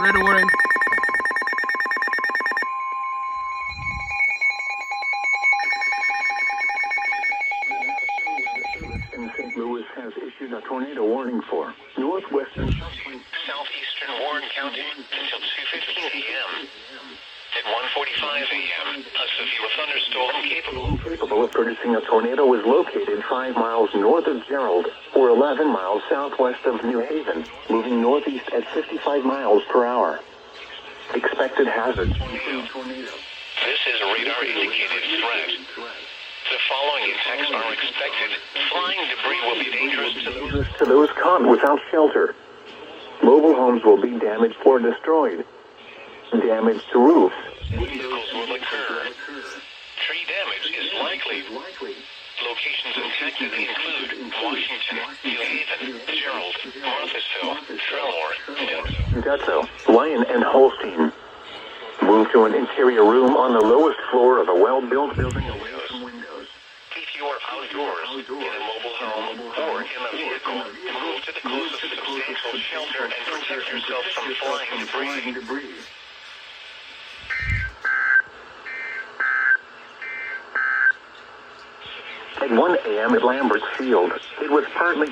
Tornado warning. In St. Louis has issued a tornado warning for northwestern southeastern Warren County until 2:15 a.m. At 1:45 a.m., a severe thunderstorm capable of producing a tornado is located 5 miles north of Gerald, or 11 miles southwest of New Haven, moving northeast at 55 miles per hour. Expected hazards include tornado. This is a radar-indicated threat. The following impacts are expected. Flying debris will be dangerous To those caught without shelter. Mobile homes will be damaged or destroyed. Damage to roofs. Vehicles will occur. Tree damage is likely. Locations impacted include Washington, New Haven, Gerald, Marthasville, Trelor, Dutzo, Lyon, and Holstein. Move to an interior room on the lowest floor of a well-built building away from windows. If you are outdoors, in a mobile home, or in a vehicle, move to the closest substantial shelter and protect yourself from flying debris. At 1 a.m. at Lambert's Field, it was partly